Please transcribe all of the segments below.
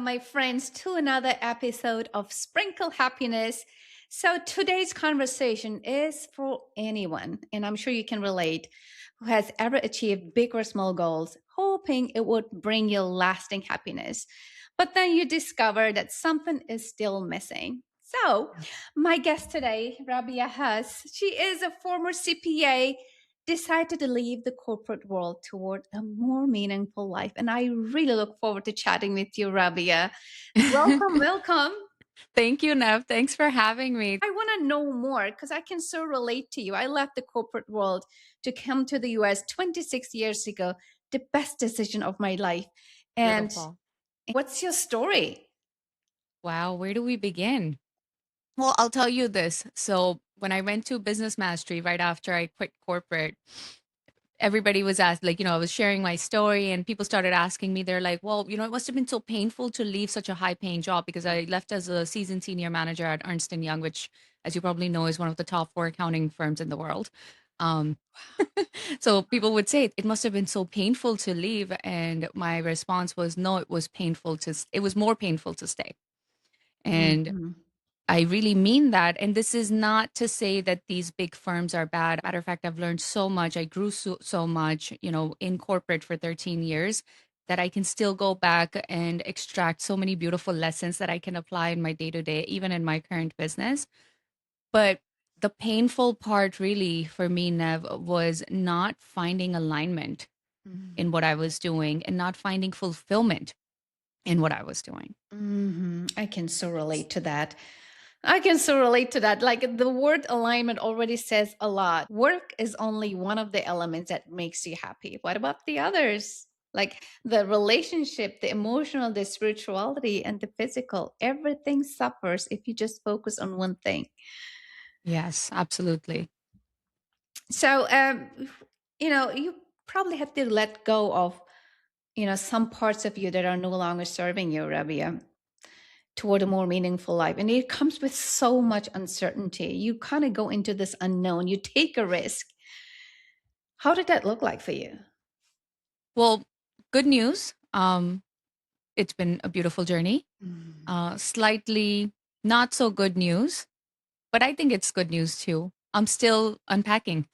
welcome, my friends, to another episode of Sprinkle Happiness. So, today's conversation is for anyone, and I'm sure you can relate, who has ever achieved big or small goals, hoping it would bring you lasting happiness. But then you discover that something is still missing. So, my guest today, Rabiya Hass, she is a former CPA, decided to leave the corporate world toward a more meaningful life. And I really look forward to chatting with you, Rabia. Welcome, welcome. Thank you, Nev. Thanks for having me. I want to know more because I can so relate to you. I left the corporate world to come to the US 26 years ago, the best decision of my life. And Beautiful. what's your story? Wow, where do we begin? Well, I'll tell you this. So, when I went to business mastery right after I quit corporate, everybody was asked, like, I was sharing my story, and people started asking me, they're like, well, it must have been so painful to leave such a high paying job because I left as a seasoned senior manager at Ernst and Young, which, as you probably know, is one of the top four accounting firms in the world. Um, so people would say it must have been so painful to leave, and my response was, no, it was painful it was more painful to stay. And Mhm. I really mean that. And this is not to say that these big firms are bad. Matter of fact, I've learned so much. I grew so much, in corporate for 13 years that I can still go back and extract so many beautiful lessons that I can apply in my day to day, even in my current business. But the painful part, really, for me, Nev, was not finding alignment in what I was doing and not finding fulfillment in what I was doing. I can so relate to that. I can so relate to that. Like the word alignment already says a lot. Work is only one of the elements that makes you happy. What about the others? Like the relationship, the emotional, the spirituality, and the physical. Everything suffers if you just focus on one thing. Yes, absolutely. So, you probably have to let go of, some parts of you that are no longer serving you, Rabia, toward a more meaningful life. And it comes with so much uncertainty. You kind of go into this unknown, you take a risk. How did that look like for you? Well, good news. It's been a beautiful journey. Mm. Slightly not so good news, but I think it's good news too. I'm still unpacking.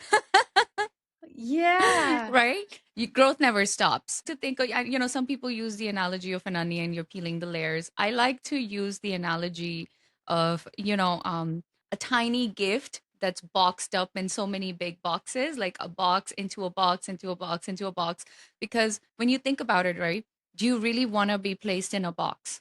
Yeah. Right? Growth never stops. To think, some people use the analogy of an onion, you're peeling the layers. I like to use the analogy of, a tiny gift that's boxed up in so many big boxes, like a box into a box into a box into a box. Because when you think about it, right, do you really want to be placed in a box?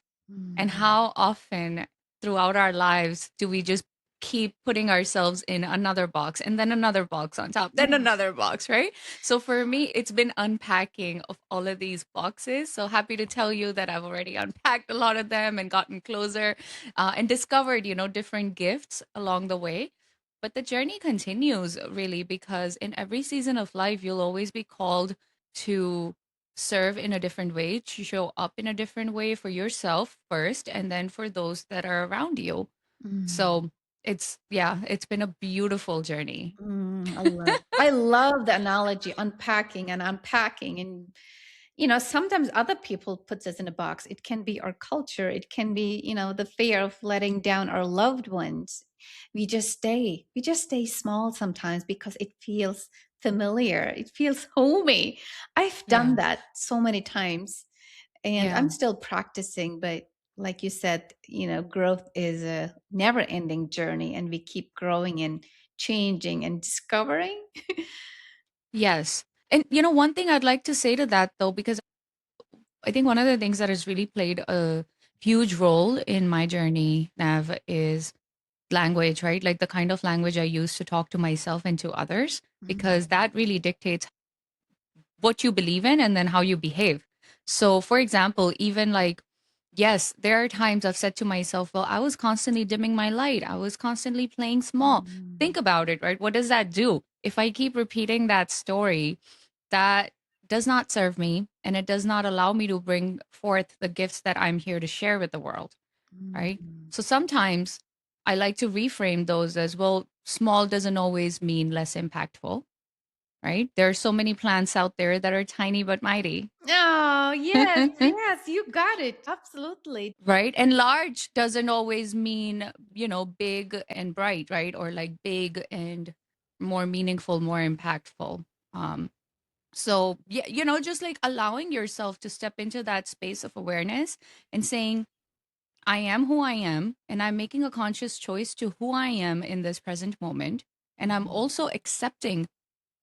And Mm. how often throughout our lives do we just keep putting ourselves in another box and then another box on top, then another box, right? So for me, it's been unpacking of all of these boxes. So happy to tell you that I've already unpacked a lot of them and gotten closer and discovered, different gifts along the way. But the journey continues really because in every season of life, you'll always be called to serve in a different way, to show up in a different way for yourself first, and then for those that are around you. Mm. So it's been a beautiful journey. I love the analogy, unpacking and unpacking. And sometimes other people puts us in a box. It can be our culture, it can be, the fear of letting down our loved ones. We just stay small sometimes because it feels familiar, it feels homey. I've done Yes. that so many times, and Yeah. I'm still practicing. But like you said, growth is a never ending journey, and we keep growing and changing and discovering. Yes. And one thing I'd like to say to that though, because I think one of the things that has really played a huge role in my journey, Nav, is language, right? Like the kind of language I use to talk to myself and to others, because that really dictates what you believe in and then how you behave. So, for example, even like, yes, there are times I've said to myself, well, I was constantly dimming my light, I was constantly playing small. Think Mm. about it, right? What does that do? If I keep repeating that story, that does not serve me and it does not allow me to bring forth the gifts that I'm here to share with the world, right? Mm. So sometimes I like to reframe those as, well, small doesn't always mean less impactful. right? There are so many plants out there that are tiny but mighty. Oh, yes, yes, you got it. Absolutely. Right? And large doesn't always mean, big and bright, right? Or like big and more meaningful, more impactful. Um, so, yeah, just like allowing yourself to step into that space of awareness and saying, I am who I am, and I'm making a conscious choice to who I am in this present moment. And I'm Mhm. also accepting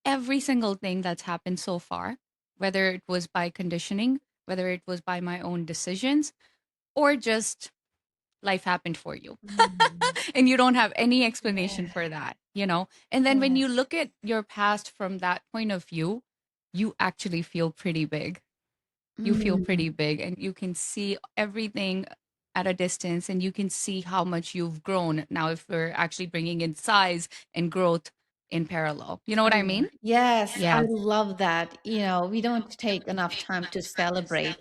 every single thing that's happened so far, whether it was by conditioning, whether it was by my own decisions, or just life happened for you. Mm. And you don't have any explanation Yeah. for that. And then when you Yes. look at your past from that point of view, you actually feel pretty big. You feel Mm. pretty big, and you can see everything at a distance, and you can see how much you've grown. Now, if we're actually bringing in size and growth in parallel, you know what I Oh, mean? yes, I Yeah. love that. We don't take enough time to celebrate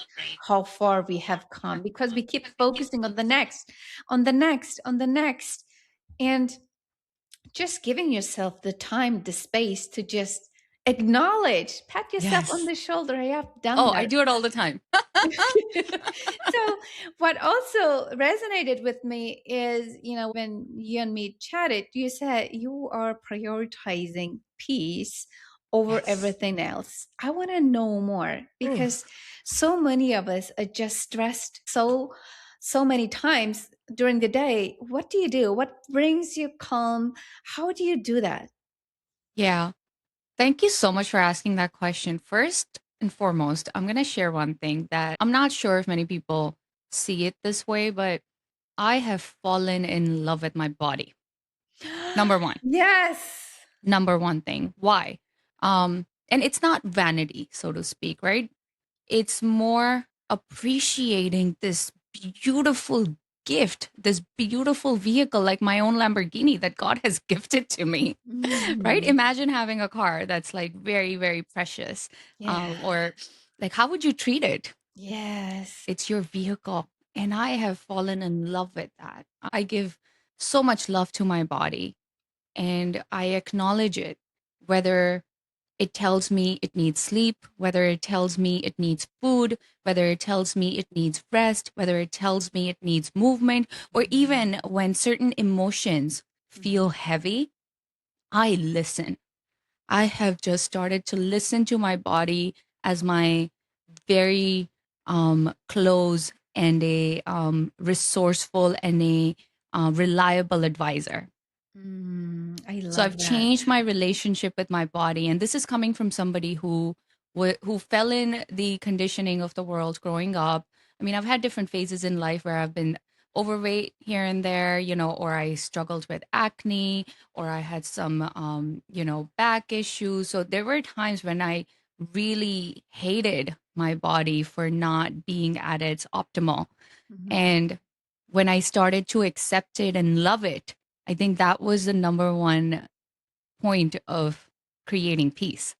how far we have come because we keep focusing on the next, on the next, on the next, and just giving yourself the time, the space to just acknowledge, pat yourself on Yes. the shoulder. I have done Oh, I that. do it all the time. So what also resonated with me is, when you and me chatted, you said you are prioritizing peace over Yes. everything else. I want to know more because Oof. so many of us are just stressed so many times during the day. What do you do? What brings you calm? How do you do that? Yeah. Thank you so much for asking that question. First and foremost, I'm going to share one thing that I'm not sure if many people see it this way, but I have fallen in love with my body. Number one. Yes. Number one thing. Why? And it's not vanity, so to speak, right? It's more appreciating this beautiful gift, this beautiful vehicle, like my own Lamborghini that God has gifted to me, right? Mhm. Imagine having a car that's like very, very precious. Yeah. Or like, how would you treat it? Yes. It's your vehicle. And I have fallen in love with that. I give so much love to my body, and I acknowledge it, whether it tells me it needs sleep, whether it tells me it needs food, whether it tells me it needs rest, whether it tells me it needs movement, or Mhm. even when certain emotions feel Mhm. heavy, I listen. I have just started to listen to my body as my very close and a resourceful and a reliable advisor. I So love I've that. changed my relationship with my body, and this is coming from somebody who fell in the conditioning of the world growing up. I mean, I've had different phases in life where I've been overweight here and there, or I struggled with acne, or I had some, back issues. So there were times when I really hated my body for not being at its optimal. Mhm. And when I started to accept it and love it, I think that was the number one point of creating peace,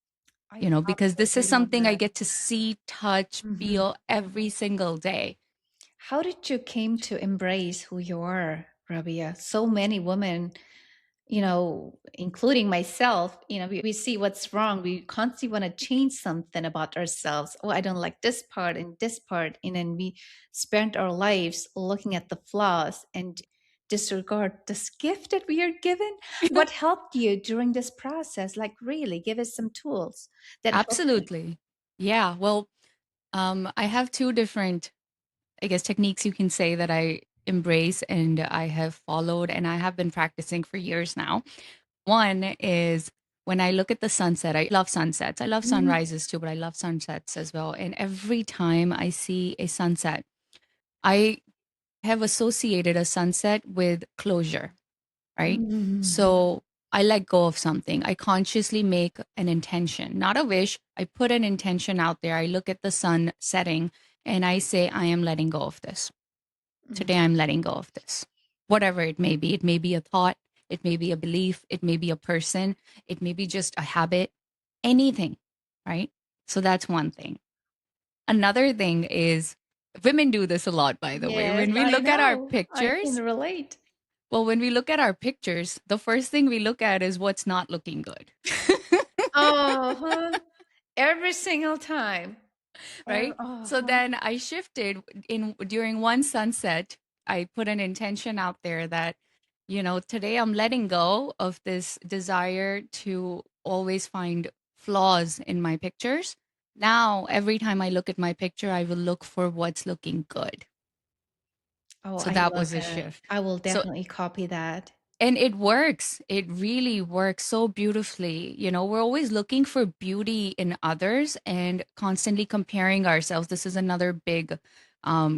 I because this is absolutely love something I that. get to see, touch, Mhm. feel every single day. How did you came to embrace who you are, Rabia? So many women, including myself, we see what's wrong. We constantly want to change something about ourselves. Oh, I don't like this part and this part. And then we spend our lives looking at the flaws and disregard this gift that we are given. What helped you during this process? Like, really, give us some tools that help you. Absolutely. Yeah. Well, I have two different, I guess, techniques you can say that I embrace and I have followed and I have been practicing for years now. One is when I look at the sunset, I love sunsets. I love Mm, sunrises too, but I love sunsets as well. And every time I see a sunset, I have associated a sunset with closure, right? mm, So I let go of something. I consciously make an intention, not a wish. I put an intention out there. I look at the sun setting and I say, I am letting go of this. mm. Today, I'm letting go of this. Whatever it may be. It may be a thought, it may be a belief, it may be a person, it may be just a habit, anything, right? So that's one thing. Another thing is women do this a lot, by the way. Yes, When we I look at our know. I can pictures, relate. well, when we look at our pictures, the first thing we look at is what's not looking good. Oh, huh. Every single time. Right? Oh, So huh. then I shifted in during one sunset. I put an intention out there that, today I'm letting go of this desire to always find flaws in my pictures. Now, every time I look at my picture, I will look for what's looking good. Oh, So I that love was a that. shift. I will So definitely copy that. and it works. It really works so beautifully. We're always looking for beauty in others and constantly comparing ourselves. This is another big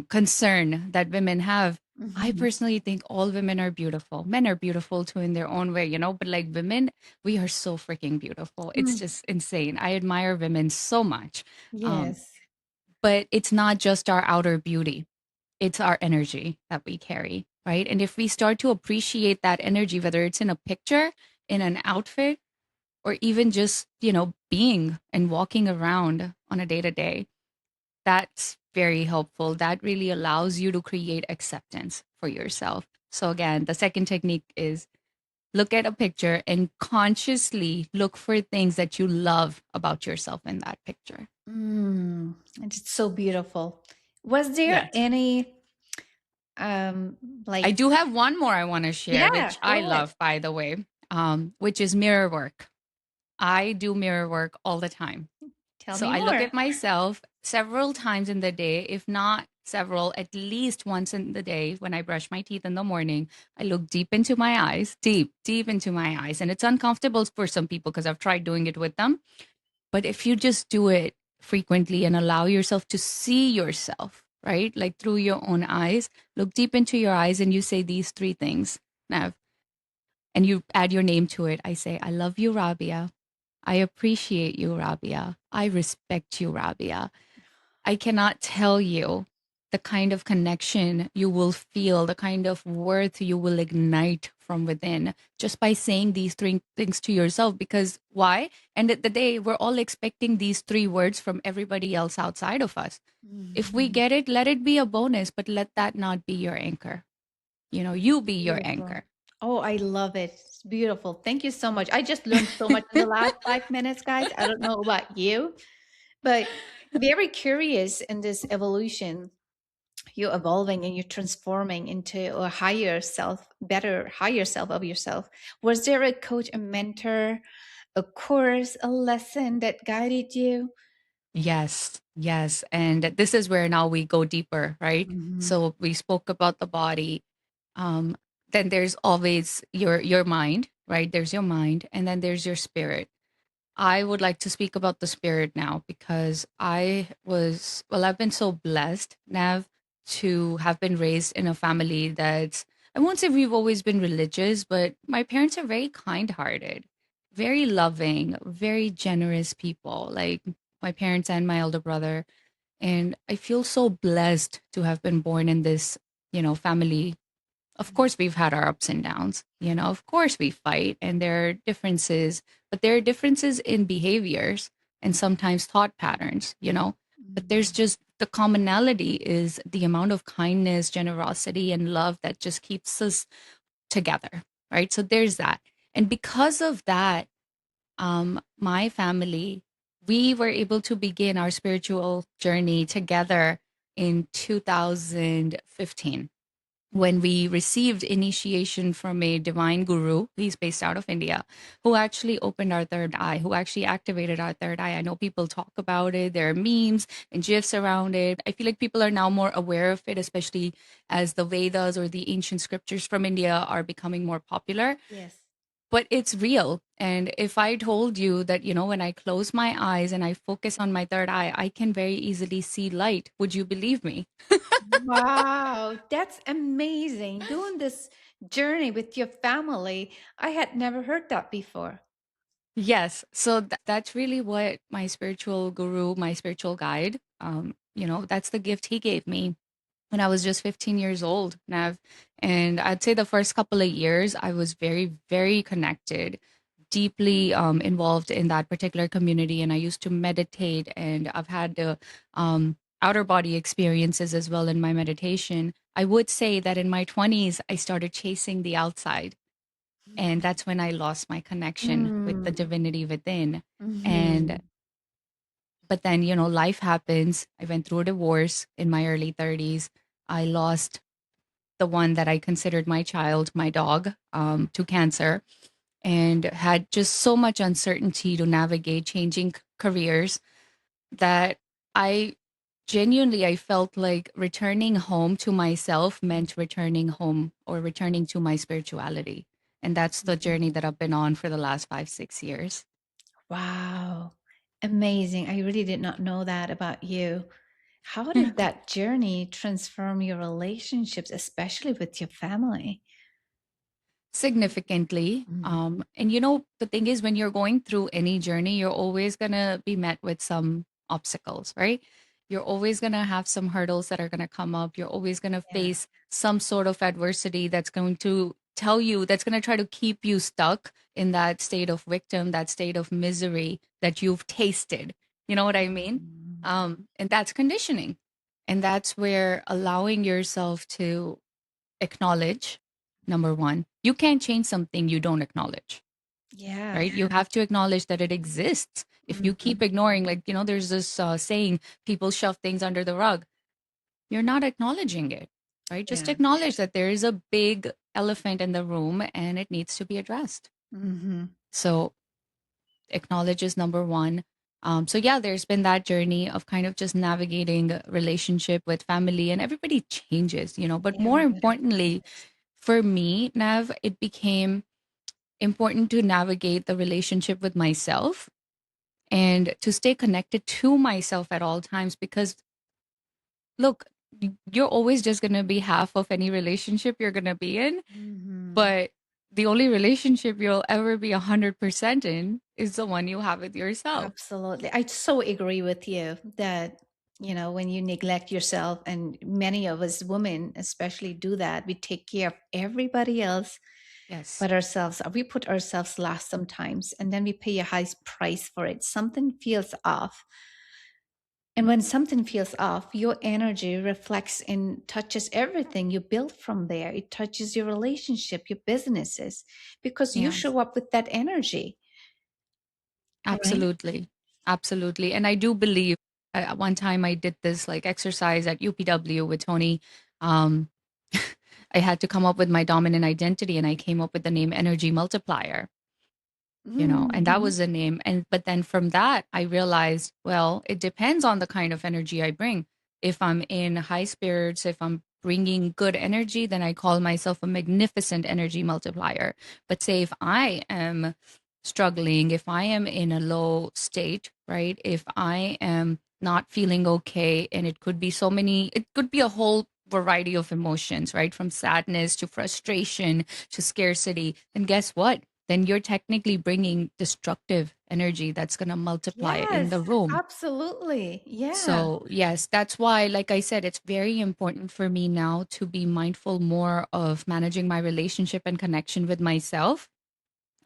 concern that women have. I Mhm. personally think all women are beautiful. Men are beautiful too in their own way, but like women, we are so freaking beautiful. It's Mm, just insane. I admire women so much. Um, yes. but it's not just our outer beauty, it's our energy that we carry, right? And if we start to appreciate that energy, whether it's in a picture, in an outfit, or even just, being and walking around on a day to day, that's very helpful. That really allows you to create acceptance for yourself. So, again, the second technique is look at a picture and consciously look for things that you love about yourself in that picture. Mm, it's so beautiful. Was there Yes. any um I like do have one more I want to share, yeah, which go I ahead. love, by the way, which is mirror work. I do mirror work all the time. Tell So me I look more. at myself several times in the day, if not several, at least once in the day when I brush my teeth in the morning. I look deep into my eyes, deep, deep into my eyes. And it's uncomfortable for some people because I've tried doing it with them. But if you just do it frequently and allow yourself to see yourself, right? Like through your own eyes, look deep into your eyes and you say these three things, Nav, and you add your name to it. I say, I love you, Rabia. I appreciate you, Rabia. I respect you, Rabia. I cannot tell you the kind of connection you will feel, the kind of worth you will ignite from within just by saying these three things to yourself. Because why? End of the day, we're all expecting these three words from everybody else outside of us. If we Mhm. get it, let it be a bonus, but let that not be your anchor. You be your Beautiful. anchor. Oh, I love it. It's beautiful. Thank you so much. I just learned so much in the last 5 minutes, guys. I don't know about you, but very curious in this evolution. You're evolving and you're transforming into a higher self, better, higher self of yourself. Was there a coach, a mentor, a course, a lesson that guided you? Yes, yes. And this is where now we go deeper, right? Hmm. So we spoke about the body. Um, then there's always your mind, right? There's your mind, and then there's your spirit. I would like to speak about the spirit now because I've been so blessed, Nav, to have been raised in a family that's, I won't say we've always been religious, but my parents are very kind hearted, very loving, very generous people, like my parents and my elder brother. And I feel so blessed to have been born in this, family. Of course we've had our ups and downs, of course we fight and there are differences, but there are differences in behaviors and sometimes thought patterns, but there's just the commonality is the amount of kindness, generosity, and love that just keeps us together, right? So there's that. And because of that, my family, we were able to begin our spiritual journey together in 2015 when we received initiation from a divine guru. He's based out of India, who actually opened our third eye, who actually activated our third eye. I know people talk about it, there are memes and gifs around it. I feel like people are now more aware of it, especially as the Vedas or the ancient scriptures from India are becoming more popular. Yes. But it's real. And if I told you that, when I close my eyes and I focus on my third eye, I can very easily see light, would you believe me? Wow, that's amazing. Doing this journey with your family. I had never heard that before. Yes. So that's really what my spiritual guru, my spiritual guide, that's the gift he gave me when I was just 15 years old, Nav. And I'd say the first couple of years, I was very, very connected, deeply involved in that particular community. And I used to meditate, and I've had the outer body experiences as well in my meditation. I would say that in my 20s, I started chasing the outside. And that's when I lost my connection with the Mm. divinity within. And Mhm. but then, life happens. I went through a divorce in my early 30s. I lost the one that I considered my child, my dog, to cancer, and had just so much uncertainty to navigate changing careers that I genuinely I felt like returning home to myself meant returning home or returning to my spirituality. And that's the Mhm. journey that I've been on for the last 5 6 years. Wow. Amazing. I really did not know that about you. How did that journey transform your relationships, especially with your family? Significantly. Mm. And the thing is, when you're going through any journey, you're always going to be met with some obstacles, right? You're always going to have some hurdles that are going to come up. You're always going to Yeah. face some sort of adversity that's going to tell you, that's going to try to keep you stuck in that state of victim, that state of misery that you've tasted. You know what I mean? Mm. And that's conditioning. And that's where allowing yourself to acknowledge, number one, you can't change something you don't acknowledge, Yeah. right? You have to acknowledge that it exists. If you Mhm. keep ignoring, like, there's this saying, people shove things under the rug. You're not acknowledging it, right? Just Yeah. acknowledge that there is a big elephant in the room and it needs to be addressed. Mhm. So, acknowledge is number one. So yeah, there's been that journey of kind of just navigating a relationship with family, and everybody changes, but more Everybody importantly, changes. for me, Nav, it became important to navigate the relationship with myself and to stay connected to myself at all times. Because, look, you're always just going to be half of any relationship you're going to be in. Mhm. But the only relationship you'll ever be 100% in is the one you have with yourself. Absolutely. I so agree with you that, when you neglect yourself, and many of us women especially do that, we take care of everybody else Yes. but ourselves. We put ourselves last sometimes, and then we pay a high price for it. Something feels off. And when something feels off, your energy reflects and touches everything you build from there. It touches your relationship, your businesses, because you Yes. show up with that energy, right? Absolutely. Absolutely. And I do believe at one time I did this like exercise at UPW with Tony. Um, I had to come up with my dominant identity and I came up with the name energy multiplier, and that Mhm. was the name. And but then from that I realized, well, it depends on the kind of energy I bring. If I'm in high spirits, if I'm bringing good energy, then I call myself a magnificent energy multiplier. But say if I am struggling, if I am in a low state, right, if I am not feeling okay, and it could be it could be a whole variety of emotions, right, from sadness to frustration to scarcity, then guess what, then you're technically bringing destructive energy that's going to multiply in Yes, the room. absolutely. Yeah. So, yes, that's why, like I said, it's very important for me now to be mindful more of managing my relationship and connection with myself.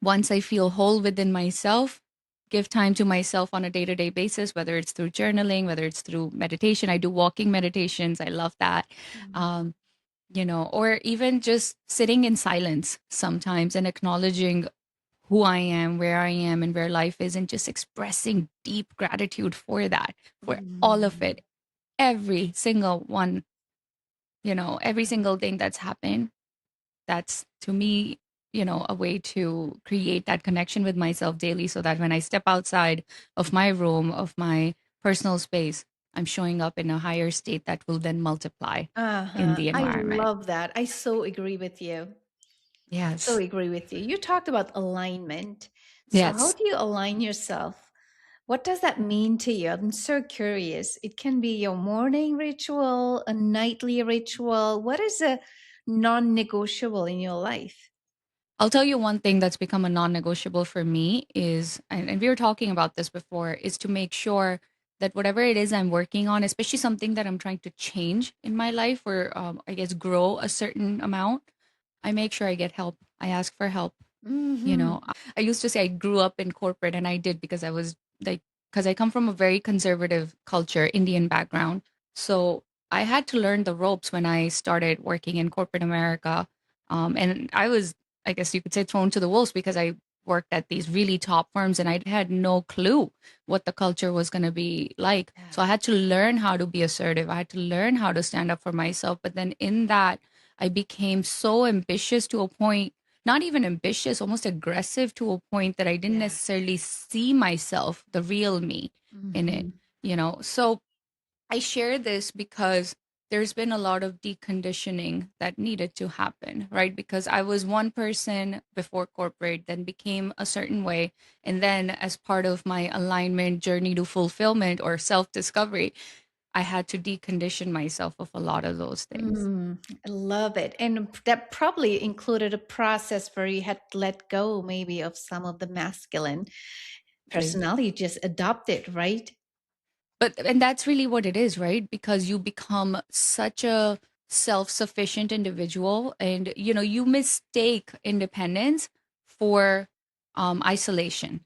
Once I feel whole within myself, give time to myself on a day to day basis, whether it's through journaling, whether it's through meditation. I do walking meditations. I love that. Mhm. Um, or even just sitting in silence sometimes and acknowledging who I am, where I am, and where life is, and just expressing deep gratitude for that, for all of Mhm. it, every single one, every single thing that's happened. That's to me, a way to create that connection with myself daily so that when I step outside of my room, of my personal space, I'm showing up in a higher state that will then multiply in Uh-huh. the I environment. love that. I so agree with you. So Yes. agree with you. You talked about alignment. So how Yes. do you align yourself? What does that mean to you? I'm so curious. It can be your morning ritual, a nightly ritual. What is a non-negotiable in your life? I'll tell you one thing that's become a non-negotiable for me is, and we were talking about this before, is to make sure that whatever it is I'm working on, especially something that I'm trying to change in my life or I guess grow a certain amount, I make sure I get help. I ask for help. Hmm. I used to say I grew up in corporate, and I did because I was like, because I come from a very conservative culture, Indian background. So I had to learn the ropes when I started working in corporate America. And I was I guess you could say, thrown to the wolves because I worked at these really top firms and I had no clue what the culture was going to be like. So I Yeah. had to learn how to be assertive. I had to learn how to stand up for myself. But then in that, I became so ambitious to a point, not even ambitious, almost aggressive to a point that I didn't Yeah. necessarily see myself, the real me in it, Hmm. So I share this because there's been a lot of deconditioning that needed to happen, right? Because I was one person before corporate, then became a certain way. And then, as part of my alignment journey to fulfillment or self discovery, I had to decondition myself of a lot of those things. Mm, I love it. And that probably included a process where you had to let go maybe of some of the masculine personality, just adopt it, right? And that's really what it is, right? Because you become such a self-sufficient individual and you mistake independence for isolation,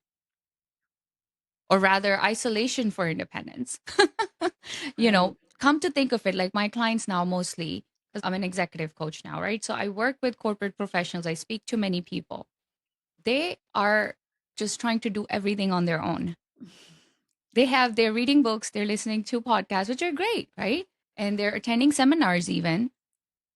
or rather isolation for independence. Right. Come to think of it, like my clients now, mostly because I'm an executive coach now, right? So I work with corporate professionals, I speak to many people. They are just trying to do everything on their own. They're reading books, they're listening to podcasts, which are great, right? And they're attending seminars even.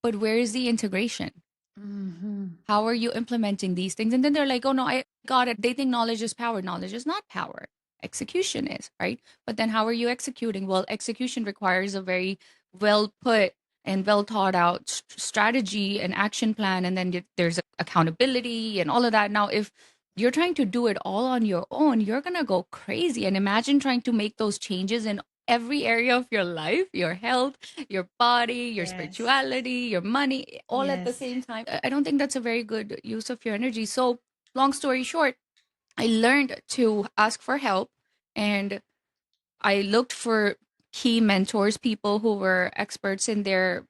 But where is the integration? Hmm. How are you implementing these things? And then they're like, oh no, I got it. They think knowledge is power. Knowledge is not power. Execution is, right? But then how are you executing? Well, execution requires a very well put and well thought out strategy and action plan. And then there's accountability and all of that. Now, if you're trying to do it all on your own, you're going to go crazy. And imagine trying to make those changes in every area of your life, your health, your body, your Yes. spirituality, your money, all at the Yes. same time. I don't think that's a very good use of your energy. So, long story short, I learned to ask for help, and I looked for key mentors, people who were experts in their,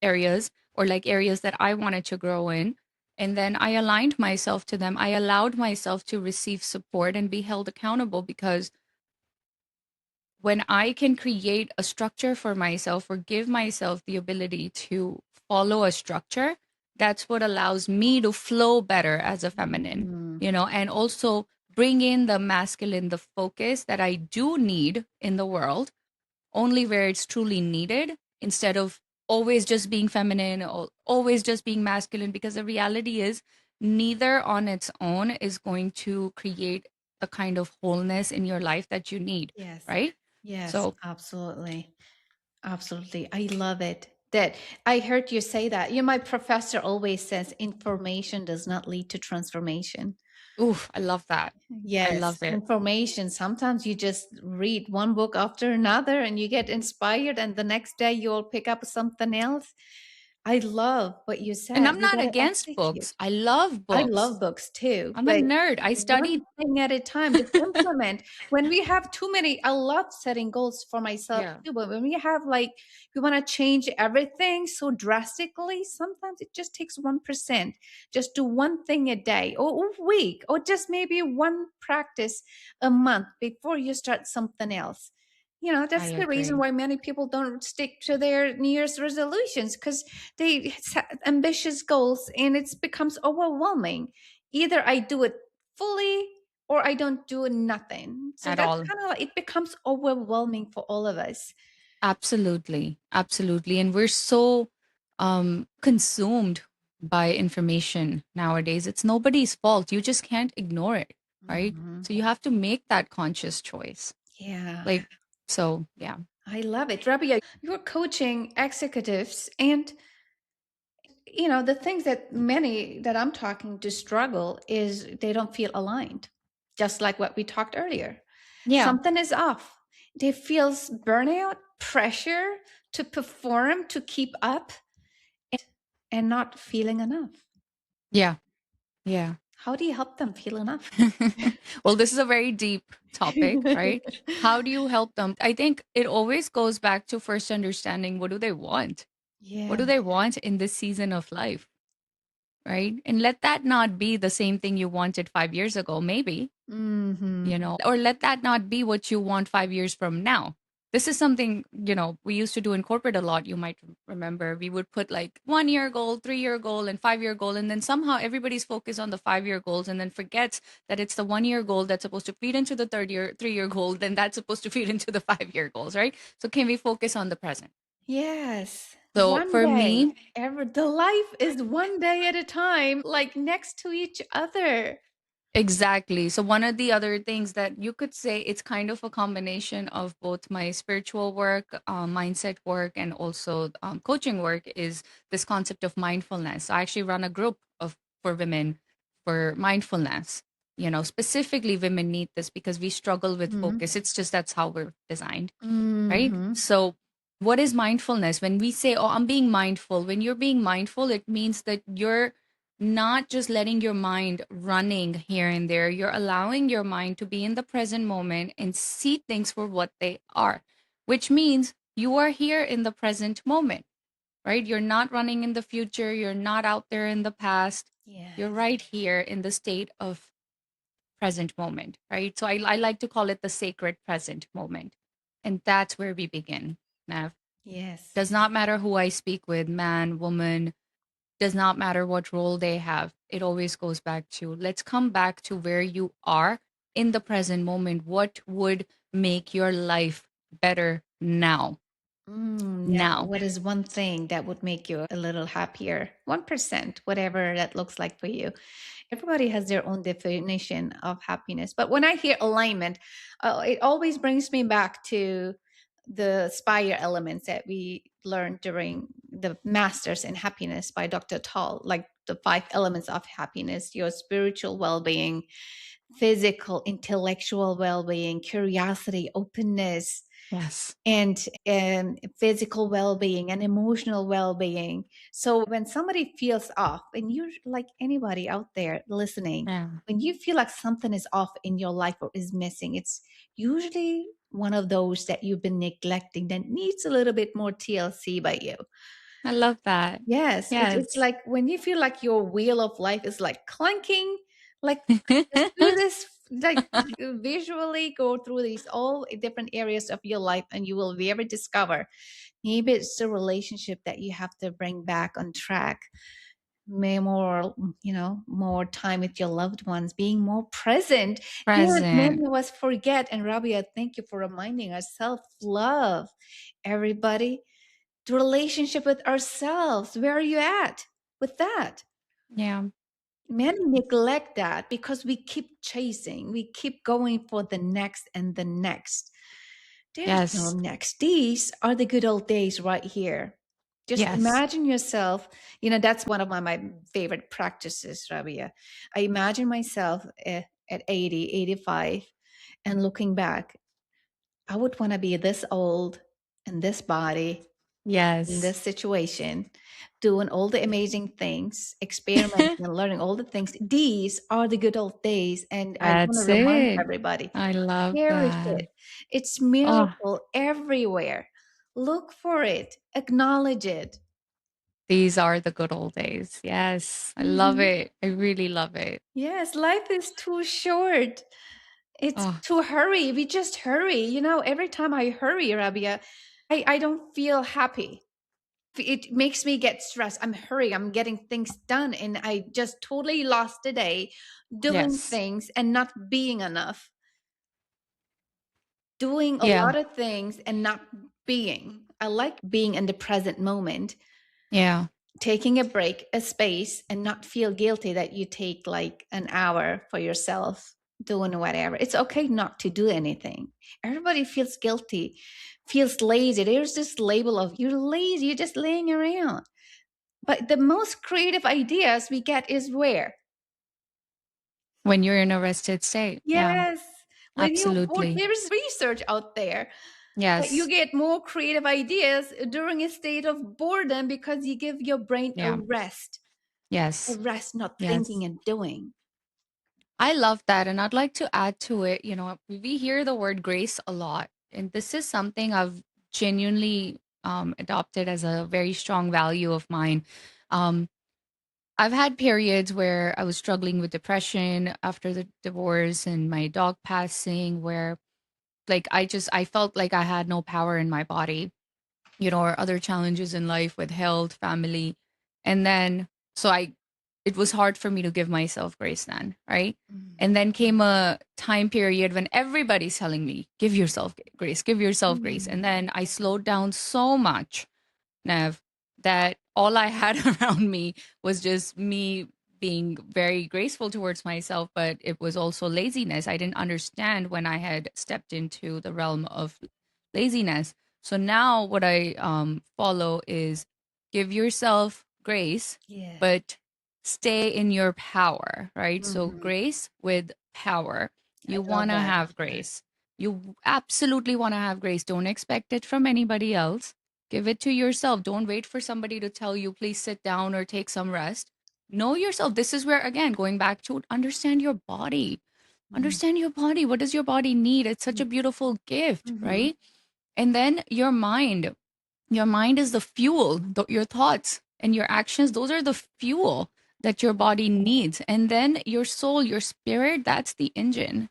areas, or like areas that I wanted to grow in. And then I aligned myself to them. I allowed myself to receive support and be held accountable, because when I can create a structure for myself or give myself the ability to follow a structure, that's what allows me to flow better as a feminine, Mhm. and also bring in the masculine, the focus that I do need in the world, only where it's truly needed, instead of always just being feminine or always just being masculine. Because the reality is, neither on its own is going to create the kind of wholeness in your life that you need, Yes. right? Yes, So, absolutely. Absolutely. I love it. That I heard you say that. My professor always says information does not lead to transformation. oof, I love that. I Yes, love it. information. Sometimes you just read one book after another and you get inspired, and the next day you'll pick up something else. I love what you And said. I'm You not got to against execute. books. I love I books. love books too, I'm a but nerd. I one studied. thing at a time, just implement. When we have too many, I love setting goals for myself Yeah, too, but when we have like, we want to change everything so drastically, sometimes it just takes 1%. Just do one thing a day or a week, or just maybe one practice a month before you start something else. I That's the reason agree. why many people don't stick to their New Year's resolutions, because they set ambitious goals and it becomes overwhelming. Either I do it fully or I don't do nothing. So At that's all. kind of like, it becomes overwhelming for all of us. Absolutely. Absolutely. And we're so consumed by information nowadays. It's nobody's fault. You just can't ignore it, right? Mhm. So you have to make that conscious choice. Yeah, Like, so yeah. I love it. Rabia, you're coaching executives, and the things that many that I'm talking to struggle is they don't feel aligned, just like what we talked earlier. Yeah. Something is off. They feel burnout, pressure to perform, to keep up, and not feeling enough. Yeah. Yeah. How do you help them feel enough? Well, this is a very deep topic, right? How do you help them? I think it always goes back to first understanding, what do they want? What Yeah. do they want in this season of life, right? And let that not be the same thing you wanted 5 years ago, maybe, Hmm. or let that not be what you want 5 years from now. This is something, we used to do in corporate a lot. You might remember we would put like 1 year goal, 3 year goal, and 5 year goal. And then somehow everybody's focused on the 5 year goals and then forgets that it's the 1 year goal that's supposed to feed into the 3 year goal. Then that's supposed to feed into the 5 year goals, right? So can we focus on the present? Yes. So One for day. me, The life is one day at a time, like next to each other. exactly. So one of the other things that you could say, it's kind of a combination of both my spiritual work, mindset work, and also coaching work is this concept of mindfulness. I actually run a group of for women for mindfulness. Specifically women need this because we struggle with Mhm. focus. It's just that's how we're designed, right? Mhm. So what is mindfulness? When we say, "Oh, I'm being mindful," when you're being mindful, it means that you're not just letting your mind running here and there. You're allowing your mind to be in the present moment and see things for what they are, which means you are here in the present moment, right? You're not running in the future. You're not out there in the past. You're Yes. right here in the state of present moment, right? So I like to call it the sacred present moment. And that's where we begin, Nav. Yes. Does not matter who I speak with, man, woman, does not matter what role they have. It always goes back to, let's come back to where you are in the present moment. What would make your life better now? Now, Now. what is one thing that would make you a little happier? 1%, whatever that looks like for you. Everybody has their own definition of happiness. But when I hear alignment, it always brings me back to the Spire elements that we learned during the Masters in Happiness by Dr. Tall, like the 5 elements of happiness: your spiritual well being, physical, intellectual well being, curiosity, openness, Yes. and physical well-being and emotional well-being. So when somebody feels off, and you're like anybody out there listening, Yeah. when you feel like something is off in your life or is missing, it's usually one of those that you've been neglecting that needs a little bit more TLC by you. I love that. Yes, it's Yes. like when you feel like your wheel of life is like clanking, like just do this, like visually go through these all different areas of your life, and you will be able to discover maybe it's the relationship that you have to bring back on track. May more, more time with your loved ones, being more present. Yes, Present. many of us forget. And Rabia, thank you for reminding us self love. Everybody, the relationship with ourselves. Where are you at with that? Yeah. Many neglect that because we keep chasing, we keep going for the next and the next. There's no Yes. next. These are the good old days right here. Just Yes. imagine yourself, that's one of my favorite practices, Rabia. I imagine myself at 80, 85, and looking back, I would want to be this old in this body in Yes. this situation, doing all the amazing things, experimenting and learning all the things. These are the good old days. And I want to That's remind it. everybody, I love cherish that. it. It's Oh, miracle everywhere. Look for it, acknowledge it. these are the good old days. Yes. I love Mhm. it. I really love it. Yes, life is too short. It's Oh, to hurry. We just hurry. Every time I hurry, Rabia, I don't feel happy. It makes me get stressed. I'm hurrying, I'm getting things done, and I just totally lost the day doing yes. things and not being enough, doing a Yeah. lot of things and not being. I like being in the present moment, Yeah. taking a break, a space, and not feel guilty that you take like an hour for yourself doing whatever. It's okay not to do anything. Everybody feels guilty, feels lazy. There's this label of you're lazy, you're just laying around. But the most creative ideas we get is where? When you're in a rested state. Yeah. Yes. When you bored, Absolutely. there is research out there that you Yes. get more creative ideas during a state of boredom because you give your brain Yeah. a Yes. rest, not thinking Yes. and doing. I love that. And I'd like to add to it, we hear the word grace a lot. And this is something I've genuinely adopted as a very strong value of mine. Um, I've had periods where I was struggling with depression after the divorce and my dog passing, where Like I felt like I had no power in my body, or other challenges in life with health, family. And then, so it was hard for me to give myself grace then, right? And then came a time period when everybody's telling me, give yourself grace, give yourself grace. And Mm. then I slowed down so much, Nev, that all I had around me was just me being very graceful towards myself, but it was also laziness. I didn't understand when I had stepped into the realm of laziness. So now what I follow is give yourself grace, Yeah. but stay in your power, right? So Mhm. grace with power. I You love want to that. have grace. You absolutely want to have grace. Don't expect it from anybody else. Give it to yourself. Don't wait for somebody to tell you, please sit down or take some rest. Know yourself. This is where, again, going back to understand your body. Mm. Understand your body. What does your body need? It's such a beautiful gift, Mhm. right? And then your mind. Your mind is the fuel, your thoughts and your actions, those are the fuel that your body needs. And then your soul, your spirit, that's the engine.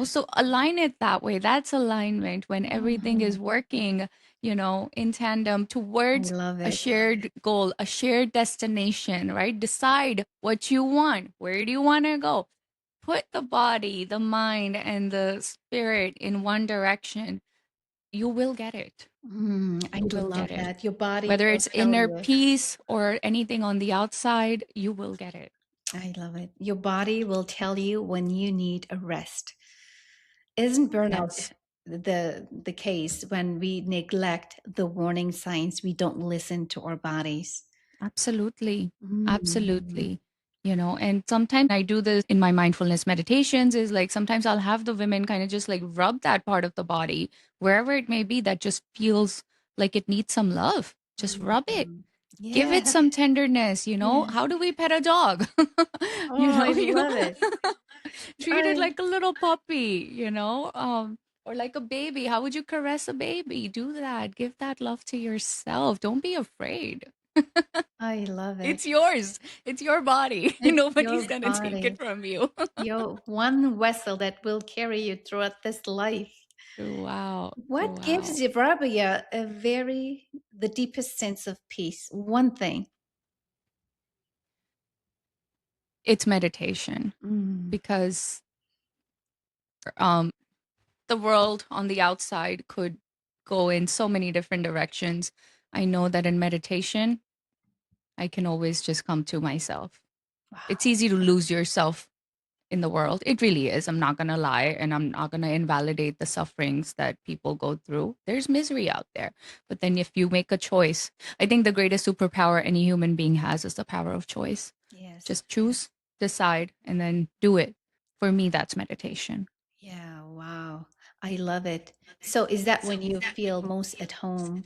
So align it that way. That's alignment when everything is Mhm. working, in tandem I towards love a it. shared goal, a shared destination, right? Decide what you want. Where do you want to go? Put the body, the mind, and the spirit in one direction. You will get it. I You will love get it. that. Your body Whether will it's tell inner you. peace or anything on the outside, you will get it. I love it. Your body will tell you when you need a rest. Isn't burnout Yes, the case when we neglect the warning signs? We don't listen to our bodies. absolutely. Mm. Absolutely. And sometimes I do this in my mindfulness meditations is like sometimes I'll have the women kind of just like rub that part of the body, wherever it may be, that just feels like it needs some love. Just rub it. Mhm. Give it Yeah. some tenderness. Yes. How do we pet a dog? Oh, I You love it. treat it I like a little puppy, or like a baby. How would you caress a baby? Do that. Give that love to yourself. Don't be afraid. I love it. It's yours. It's your body. It's Nobody's your gonna take it body, from you. your one vessel that will carry you throughout this life. Wow. What gives Wow. you, Rabia, the deepest sense of peace? One thing. It's meditation Mm. because um the world on the outside could go in so many different directions. I know that in meditation, I can always just come to myself. It's Wow. easy to lose yourself in the world. It really is. I'm not going to lie, and I'm not going to invalidate the sufferings that people go through. There's misery out there. But then if you make a choice, I think the greatest superpower any human being has is the power of choice. Yes. Just choose, decide, and then do it. For me, that's meditation Yeah. Wow. I love it. So, is that when you feel most at home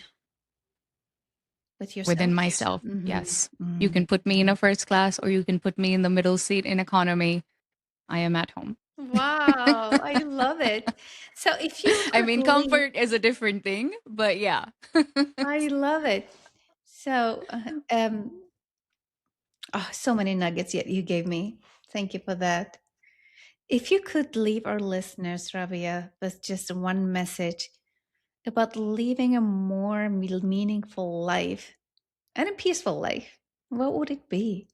with within yourself? myself. Mm-hmm. Yes. You Mm. can put me in a first class or you can put me in the middle seat in economy. I am at home. Wow. I love it. So, if you I could mean, leave, comfort is a different thing, but yeah. I love it. So, oh, so many nuggets yet you gave me. Thank you for that. If you could leave our listeners, Rabia, with just one message about living a more meaningful life and a peaceful life, what would it be?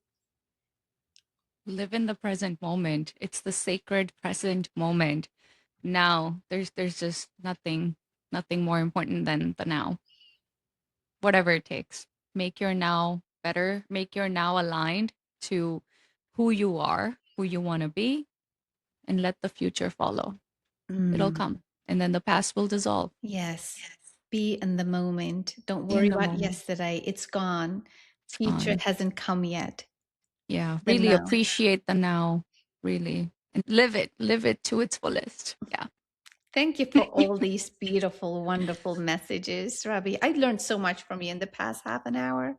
Live in the present moment. It's the sacred present moment. Now, there's just nothing more important than the now. Whatever it takes. Make your now better, make your now aligned to who you are, who you want to be, and let the future follow. It'll Mm, come. And then the past will dissolve yes. Be in the moment. Don't worry in the about moment. yesterday. It's gone. It's Future gone. hasn't come yet. Yeah, The really now. appreciate the now, really. And live it to its fullest. Yeah. Thank you for all these beautiful, wonderful messages, Rabi. I learned so much from you in the past half an hour.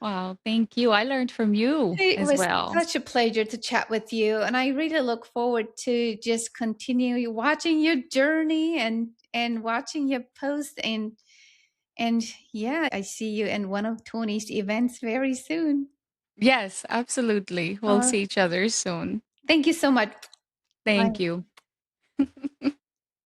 Wow, thank you. I learned from you It as was well. such a pleasure to chat with you, and I really look forward to just continue watching your journey and watching your post and yeah, I see you in one of Tony's events very soon. Yes, absolutely. We'll Uh, see each other soon. Thank you so much. Bye. Thank you.